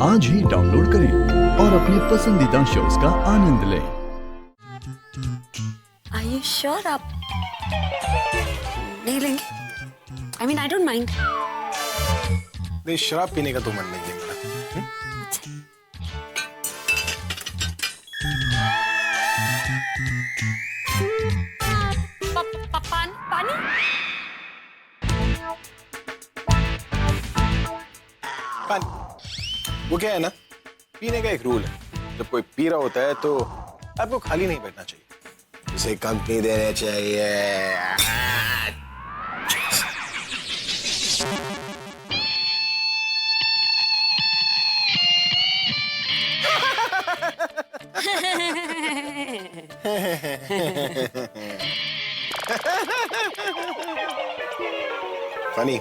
आज ही डाउनलोड करें और अपने पसंदीदा शोज का आनंद लें। Are you sure आप नहीं लेंगे? I mean, I don't mind. नहीं, शराब पीने का तो मन नहीं है मेरा। पानी? पानी वो क्या है ना, पीने का एक रूल है, जब कोई पी रहा होता है तो आपको खाली नहीं बैठना चाहिए, उसे कंपनी देने चाहिए। फनी।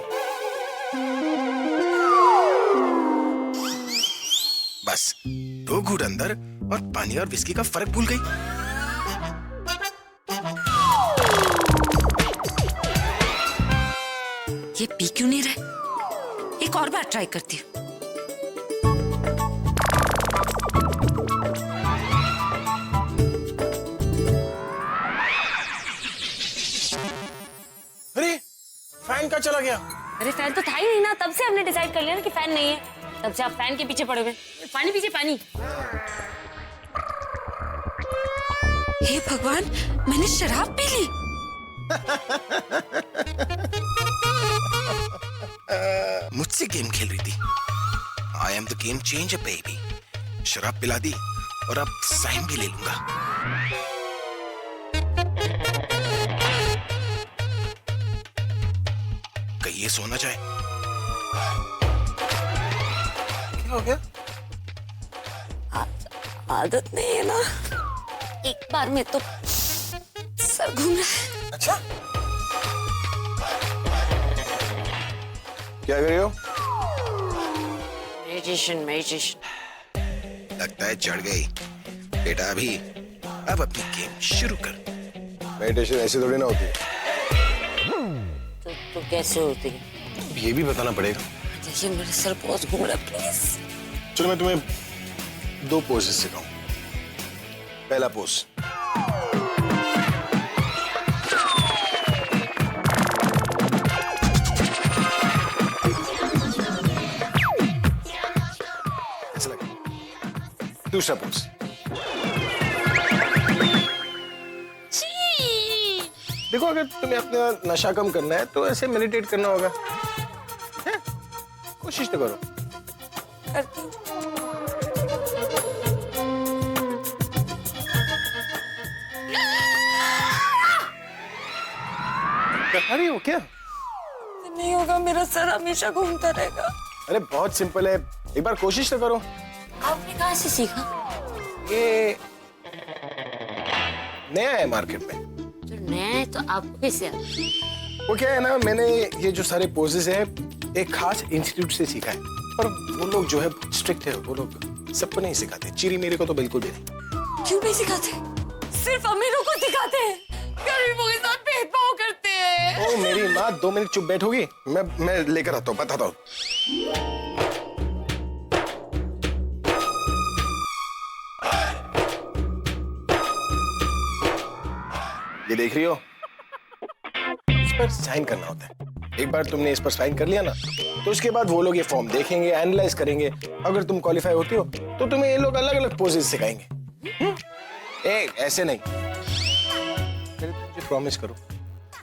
बस 2 घूंट अंदर और पानी और विस्की का फर्क भूल गई। ये पी क्यों नहीं रहे? एक और बार ट्राई करती हूँ। अरे फैन का चला गया। अरे फैन तो था ही नहीं ना, तब से हमने डिसाइड कर लिया ना कि फैन नहीं है। तब से आप फैन के पीछे पड़े हुए। पानी पीछे पानी। हे भगवान, मैंने शराब पी ली। मुझसे गेम खेल रही थी। I am the game changer baby. शराब पिला दी और अब साइन भी ले लूंगा। कहीं ये सोना चाहे। क्या हो गया? आदत नहीं है ना, एक बार में तो सर घूम रहा है। अच्छा, क्या कर रही हो? मेडिटेशन। लगता है चढ़ गई। बेटा अभी अब अपनी गेम शुरू कर। मेडिटेशन ऐसे थोड़ी ना होती है। तो कैसे होती है? ये भी बताना पड़ेगा। देखिए मेरा सर बहुत घूम रहा है, प्लीज। चलो मैं तुम्हें 2 पोजेस सिखाऊं। पहला पोज, ऐसा लगा। दूसरा पोज, देखो अगर तुम्हें अपना नशा कम करना है तो ऐसे मेडिटेट करना होगा। हैं? कोशिश तो करो। करती हूँ। कर रही हो क्या? नहीं होगा, मेरा सर हमेशा घूमता रहेगा। अरे बहुत सिंपल है, एक बार कोशिश तो करो। आपने कहाँ से सीखा? ये नया है मार्केट में। जो नया है तो आपको कैसे आता? वो क्या है ना, मैंने ये जो सारे पोजेस है एक खास इंस्टीट्यूट से सीखा है, पर वो लोग जो है स्ट्रिक्ट है, वो लोग सबको नहीं सिखाते। चीरी मेरे को तो बिल्कुल भी नहीं। क्यों नहीं सिखाते? सिर्फ अमीरों को सिखाते हैं, गरीबों के साथ भेदभाव करते हैं। ओ मेरी माँ, 2 मिनट चुप बैठोगी? मैं लेकर आता हूँ, बताता हूँ। ये देख रही हो, इस पर साइन करना होता है। एक बार तुमने इस पर साइन कर लिया ना, तो उसके बाद वो लोग ये फॉर्म देखेंगे, एनालाइज करेंगे। अगर तुम क्वालिफाई होती हो तो तुम्हें ये लोग अलग अलग पोजेस सिखाएंगे। ऐसे नहीं। मुझे प्रॉमिस करो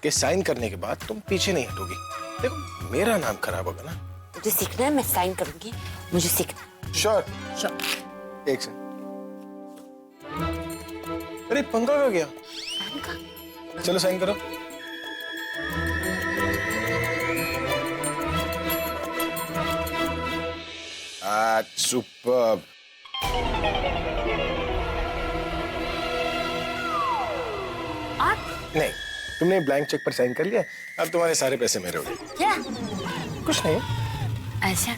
कि साइन करने के बाद तुम पीछे नहीं हटोगी। देखो मेरा नाम खराब होगा ना। मुझे सीखना है, मैं साइन करूंगी। मुझे सीखना। श्योर। एक सेकंड। अरे पंखा कहाँ गया? चलो साइन करो। सुपर्ब। नहीं, तुमने ब्लैंक चेक पर साइन कर लिया, अब तुम्हारे सारे पैसे मेरे हो गए। क्या? कुछ नहीं। अच्छा,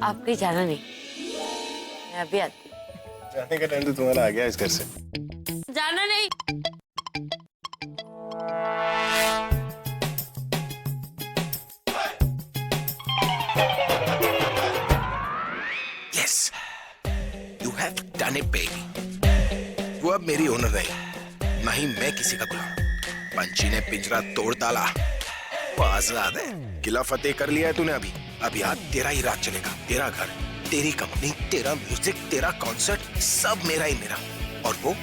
आप कहीं जाना नहीं, मैं अभी आती हूँ। जाने का टाइम तो तुम्हारा आ गया इस घर से। जाना नहीं। जाने पेगी। वो अब मेरी ओनर नहीं, ना ही मैं किसी का गुलाम। पंछी ने पिंजरा तोड़ डाला, वो आजाद है। किला फतेह कर लिया है तूने अभी। अभी आज तेरा ही राज चलेगा। तेरा घर, तेरी कंपनी, तेरा म्यूजिक, तेरा कॉन्सर्ट, सब मेरा ही मेरा। और वो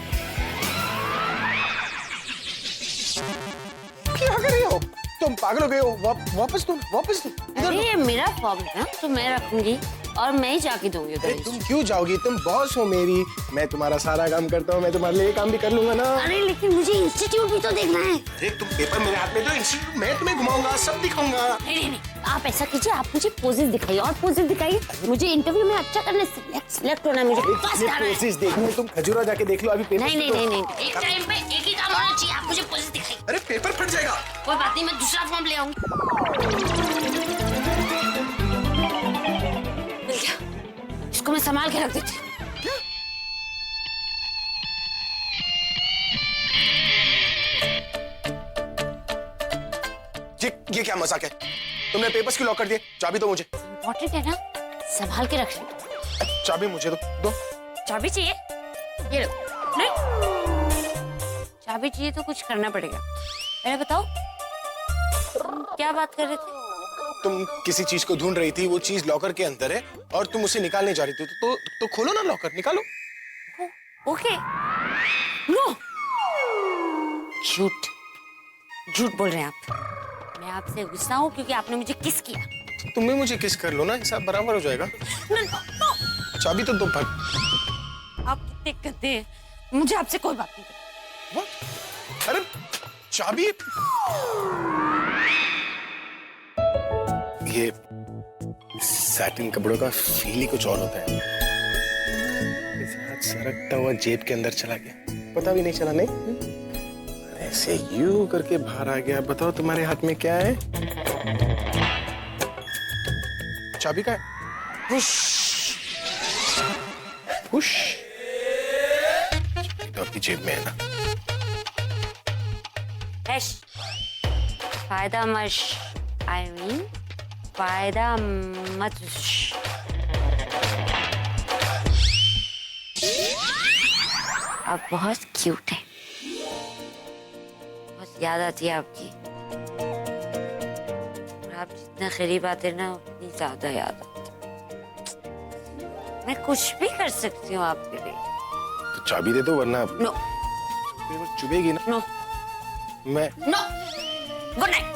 क्या कर रही हो तुम? पागल हो गए हो? वापस दो। अरे ये मेरा फॉर्म है ना, तो मैं रखूंगी और मैं ही जाके दूंगी उधर। तुम क्यों जाओगी? तुम बॉस हो मेरी, मैं तुम्हारा सारा काम करता हूँ, मैं तुम्हारे लिए काम भी कर लूंगा ना। अरे लेकिन मुझे इंस्टीट्यूट भी तो देखना है। अरे तुम पेपर मेरे हाथ में दो, इंस्टीट्यूट मैं तुम्हें घुमाऊंगा, सब दिखाऊंगा। नहीं, आप ऐसा कीजिए, आप मुझे पोजेस दिखाइए और पोजेस दिखाइए। मुझे इंटरव्यू में अच्छा करने सिलेक्ट होना है, मुझे फर्स्ट आना है। पोजेस देखनी है? तुम खजूरा जाके देख लो अभी पेपर। नहीं, एक टाइम पे एक ही काम होना चाहिए। आप मुझे पोजेस दिखाइए। अरे पेपर फट जाएगा। कोई बात नहीं, मैं दूसरा फॉर्म ले आऊंगी। मिल गया, इसको मैं संभाल के रख देती हूँ। ये क्या मजाक है? तुमने पेपर्स क्यों लॉक कर दिए? चाबी दो मुझे। इम्पोर्टेंट है ना, संभाल के रख ले। चाबी मुझे दो। चाबी चाहिए? ये लो। नहीं, चाबी चाहिए तो कुछ करना पड़ेगा। पहले बताओ, तुम क्या बात कर रहे थे? तुम किसी चीज को ढूंढ रही थी, वो चीज लॉकर के अंदर है और तुम उसे निकालने जा रही थी। तो खोलो ना लॉकर, निकालो। ओके। नो, झूठ बोल रहे हैं आप। मैं आपसे गुस्सा हूँ क्योंकि आपने मुझे किस किया। तुम भी मुझे किस कर लो ना, हिसाब बराबर हो जाएगा। नो। चाबी तो दो। फट। आप कितने गंदे हैं, मुझे आपसे कोई बात नहीं करनी। What? अरे चाबी, ये सैटिन कपड़ों का फील ही कुछ और होता है। हाथ सरकता हुआ जेब के अंदर चला गया, पता भी नहीं चला। नहीं ऐसे यूं करके बाहर आ गया। बताओ तुम्हारे हाथ में क्या है? चाबी का है? हुश। तो अपनी जेब में है ना। फायदा मश, I mean, फायदा मत। आप बहुत क्यूट है, बहुत याद आती है आपकी। आप जितना करीब आते ना उतनी ज्यादा याद आती। मैं कुछ भी कर सकती हूँ आपके लिए। तो चाबी दे दो वरना नो। चुभेगी ना। नो। मैं नो। Good night.